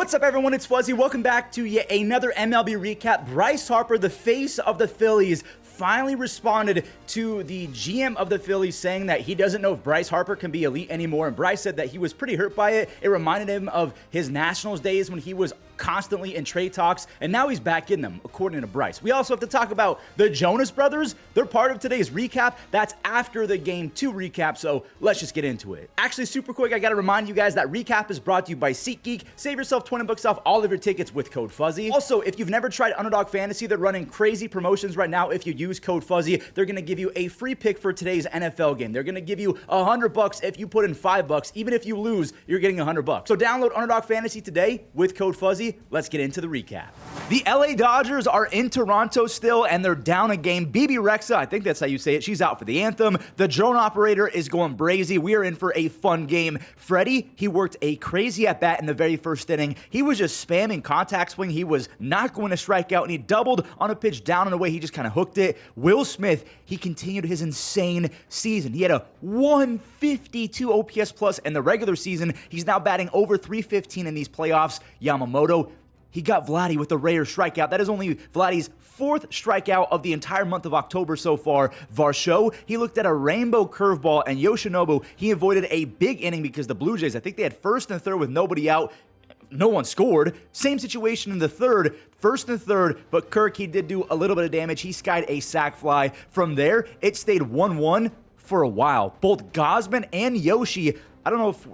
What's up, everyone? It's Fuzzy. Welcome back to yet another MLB recap. Bryce Harper, the face of the Phillies, finally responded to the GM of the Phillies saying that he doesn't know if Bryce Harper can be elite anymore. And Bryce said that he was pretty hurt by it. It reminded him of his Nationals days when he was constantly in trade talks, and now he's back in them, according to Bryce. We also have to talk about the Jonas Brothers. They're part of today's recap. That's after the Game 2 recap, so let's just get into it. Actually, super quick, I gotta remind you guys that recap is brought to you by SeatGeek. Save yourself 20 bucks off all of your tickets with code Fuzzy. Also, if you've never tried Underdog Fantasy, they're running crazy promotions right now. If you use code Fuzzy, they're gonna give you a free pick for today's NFL game. They're gonna give you 100 bucks if you put in 5 bucks. Even if you lose, you're getting 100 bucks. So download Underdog Fantasy today with code Fuzzy. Let's get into the recap. The LA Dodgers are in Toronto still, and they're down a game. Bebe Rexha, I think that's how you say it, she's out for the anthem. The drone operator is going brazy. We are in for a fun game. Freddie, he worked a crazy at-bat in the very first inning. He was just spamming contact swing. He was not going to strike out, and he doubled on a pitch down and away. He just kind of hooked it. Will Smith, he continued his insane season. He had a 152 OPS plus in the regular season. He's now batting over 315 in these playoffs. Yamamoto, he got Vladdy with a rare strikeout. That is only Vladdy's 4th strikeout of the entire month of October so far. Varsho, he looked at a rainbow curveball, and Yoshinobu, he avoided a big inning because the Blue Jays, I think they had first and third with nobody out. No one scored. Same situation in the third, first and third, but Kirk, he did do a little bit of damage. He skied a sac fly. From there, it stayed 1-1 for a while. Both Gausman and Yoshi, I don't know if...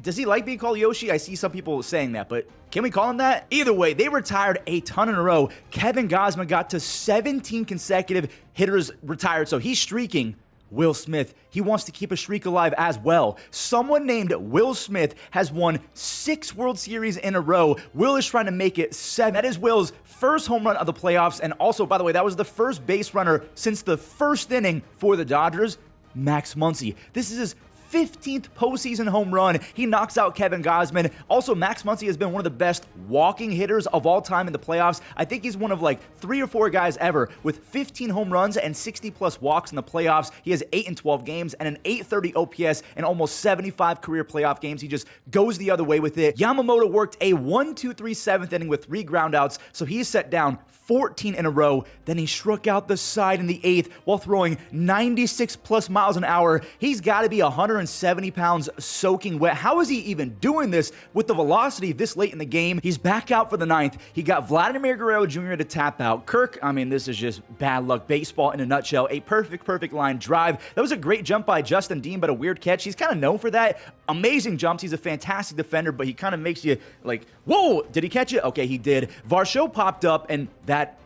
Does he like being called Yoshi? I see some people saying that, but can we call him that? Either way, they retired a ton in a row. Kevin Gausman got to 17 consecutive hitters retired, so he's streaking. Will Smith, he wants to keep a streak alive as well. Someone named Will Smith has won 6 World Series in a row. Will is trying to make it 7. That is Will's first home run of the playoffs, and also, by the way, that was the first base runner since the first inning for the Dodgers. Max Muncy. This is his 15th postseason home run. He knocks out Kevin Gausman. Also, Max Muncy has been one of the best walking hitters of all time in the playoffs. I think he's one of like 3 or 4 guys ever with 15 home runs and 60 plus walks in the playoffs. He has 8 in 12 games and an 830 OPS and almost 75 career playoff games. He just goes the other way with it. Yamamoto worked a 1-2-3 7th inning with 3 groundouts, so he's set down 14 in a row. Then he struck out the side in the 8th while throwing 96 plus miles an hour. He's got to be 170 pounds soaking wet. How is he even doing this with the velocity this late in the game? He's back out for the 9th. He got Vladimir Guerrero Jr. to tap out. Kirk, I mean, this is just bad luck baseball in a nutshell. A perfect line drive. That was a great jump by Justin Dean, but a weird catch. He's kind of known for that. Amazing jumps. He's a fantastic defender, but he kind of makes you like, whoa, did he catch it? Okay, he did. Varsho popped up, and that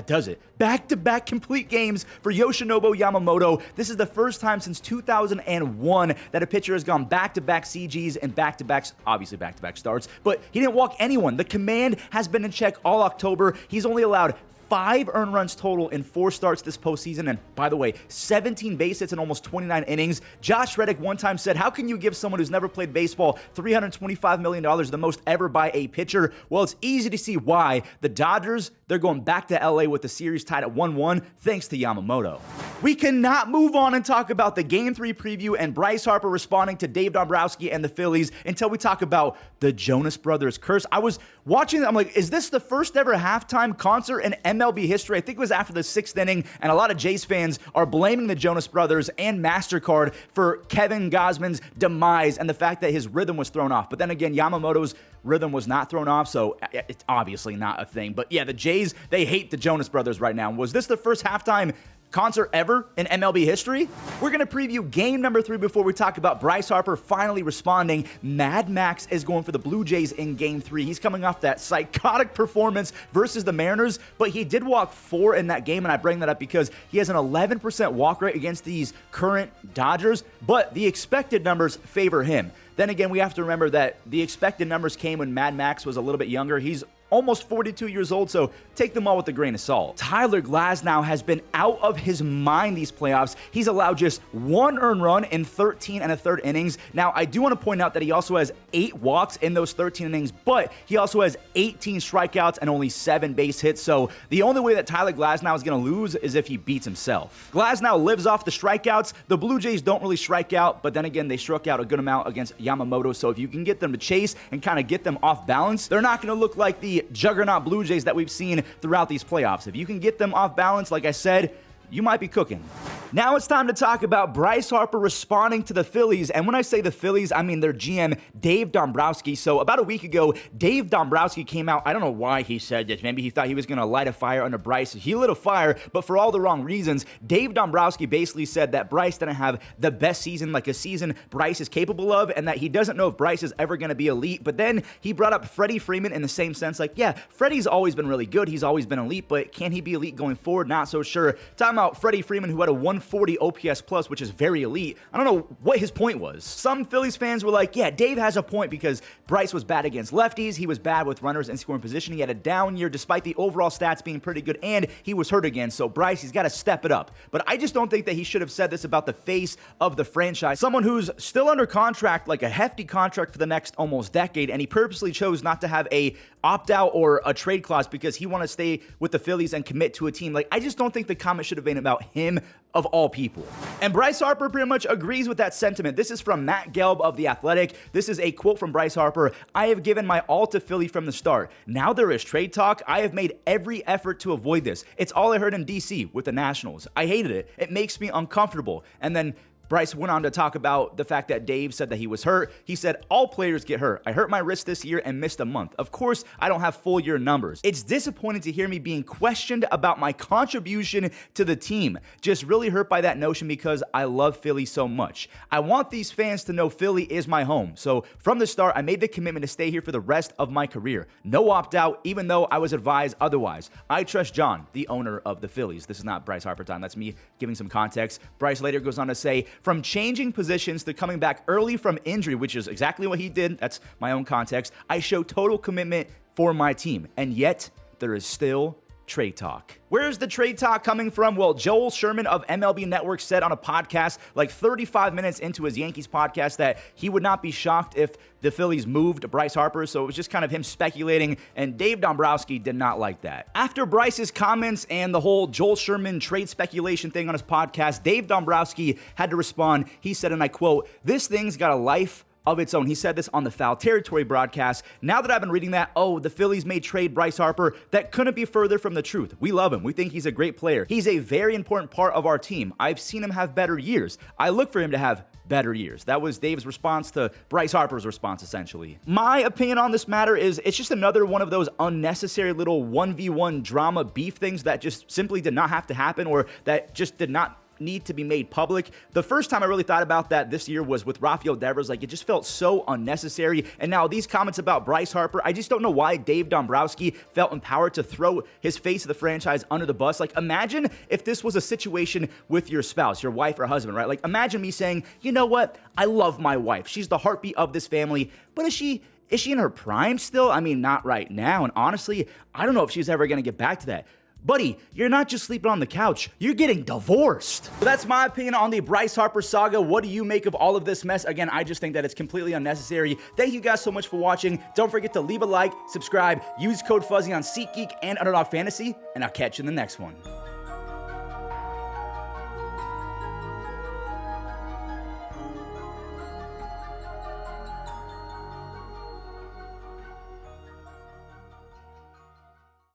does it. Back-to-back complete games for Yoshinobu Yamamoto. This is the first time since 2001 that a pitcher has gone back-to-back CGs and back-to-backs, obviously back-to-back starts, but he didn't walk anyone. The command has been in check all October. He's only allowed 5 earned runs total in 4 starts this postseason, and by the way, 17 base hits in almost 29 innings. Josh Reddick one time said, how can you give someone who's never played baseball $325 million, the most ever by a pitcher? Well, it's easy to see why. The Dodgers, they're going back to LA with the series tied at 1-1 thanks to Yamamoto. We cannot move on and talk about the Game 3 preview and Bryce Harper responding to Dave Dombrowski and the Phillies until we talk about the Jonas Brothers curse. I was watching, I'm like, is this the first ever halftime concert in MLB history? I think it was after the 6th inning, and a lot of Jays fans are blaming the Jonas Brothers and MasterCard for Kevin Gausman's demise and the fact that his rhythm was thrown off. But then again, Yamamoto's rhythm was not thrown off, so it's obviously not a thing. But yeah, the Jays, they hate the Jonas Brothers right now. Was this the first halftime concert ever in MLB history? We're going to preview game number 3 before we talk about Bryce Harper finally responding. Mad Max is going for the Blue Jays in game 3. He's coming off that psychotic performance versus the Mariners, but he did walk 4 in that game, and I bring that up because he has an 11% walk rate against these current Dodgers, but the expected numbers favor him. Then again, we have to remember that the expected numbers came when Mad Max was a little bit younger. He's almost 42 years old, so take them all with a grain of salt. Tyler Glasnow has been out of his mind these playoffs. He's allowed just 1 earned run in 13 1/3 innings. Now, I do want to point out that he also has 8 walks in those 13 innings, but he also has 18 strikeouts and only 7 base hits, so the only way that Tyler Glasnow is going to lose is if he beats himself. Glasnow lives off the strikeouts. The Blue Jays don't really strike out, but then again, they struck out a good amount against Yamamoto, so if you can get them to chase and kind of get them off balance, they're not going to look like the juggernaut Blue Jays that we've seen throughout these playoffs. If you can get them off balance, like I said, you might be cooking. Now it's time to talk about Bryce Harper responding to the Phillies. And when I say the Phillies, I mean their GM, Dave Dombrowski. So about a week ago, Dave Dombrowski came out. I don't know why he said this. Maybe he thought he was going to light a fire under Bryce. He lit a fire, but for all the wrong reasons. Dave Dombrowski basically said that Bryce didn't have the best season, like a season Bryce is capable of, and that he doesn't know if Bryce is ever going to be elite. But then he brought up Freddie Freeman in the same sense. Like, yeah, Freddie's always been really good. He's always been elite, but can he be elite going forward? Not so sure. Talking about Freddie Freeman, who had a 140 OPS plus, which is very elite. I don't know what his point was. Some Phillies fans were like, yeah, Dave has a point because Bryce was bad against lefties. He was bad with runners in scoring position. He had a down year despite the overall stats being pretty good, and he was hurt again. So Bryce, he's got to step it up. But I just don't think that he should have said this about the face of the franchise. Someone who's still under contract, like a hefty contract for the next almost decade, and he purposely chose not to have a opt-out or a trade clause because he wanted to stay with the Phillies and commit to a team. Like, I just don't think the comment should have been about him of all people. And Bryce Harper pretty much agrees with that sentiment. This is from Matt Gelb of The Athletic. This is a quote from Bryce Harper. "I have given my all to Philly from the start. Now there is trade talk. I have made every effort to avoid this. It's all I heard in DC with the Nationals. I hated it. It makes me uncomfortable." And then Bryce went on to talk about the fact that Dave said that he was hurt. He said, "All players get hurt. I hurt my wrist this year and missed a month. Of course, I don't have full year numbers. It's disappointing to hear me being questioned about my contribution to the team. Just really hurt by that notion because I love Philly so much. I want these fans to know Philly is my home. So from the start, I made the commitment to stay here for the rest of my career. No opt-out, even though I was advised otherwise. I trust John, the owner of the Phillies." This is not Bryce Harper time. That's me giving some context. Bryce later goes on to say, "From changing positions to coming back early from injury," which is exactly what he did. That's my own context. "I show total commitment for my team. And yet, there is still trade talk." Where's the trade talk coming from? Well, Joel Sherman of MLB Network said on a podcast like 35 minutes into his Yankees podcast that he would not be shocked if the Phillies moved Bryce Harper, so it was just kind of him speculating, and Dave Dombrowski did not like that. After Bryce's comments and the whole Joel Sherman trade speculation thing on his podcast, Dave Dombrowski had to respond. He said, and I quote, "This thing's got a life of its own." He said this on the Foul Territory broadcast. "Now that I've been reading that, oh, the Phillies may trade Bryce Harper, that couldn't be further from the truth. We love him. We think he's a great player. He's a very important part of our team. I've seen him have better years. I look for him to have better years." That was Dave's response to Bryce Harper's response, essentially. My opinion on this matter is it's just another one of those unnecessary little 1v1 drama beef things that just simply did not have to happen, or that just did not need to be made public. The first time I really thought about that this year was with Rafael Devers. Like, it just felt so unnecessary. And now these comments about Bryce Harper, I just don't know why Dave Dombrowski felt empowered to throw his face of the franchise under the bus. Like, imagine if this was a situation with your spouse, your wife or husband, right? Like, imagine me saying, "You know what? I love my wife. She's the heartbeat of this family, but is she in her prime still? I mean, not right now. And honestly, I don't know if she's ever going to get back to that." Buddy, you're not just sleeping on the couch, you're getting divorced. So that's my opinion on the Bryce Harper saga. What do you make of all of this mess? Again, I just think that it's completely unnecessary. Thank you guys so much for watching. Don't forget to leave a like, subscribe, use code Fuzzy on SeatGeek and Underdog Fantasy, and I'll catch you in the next one.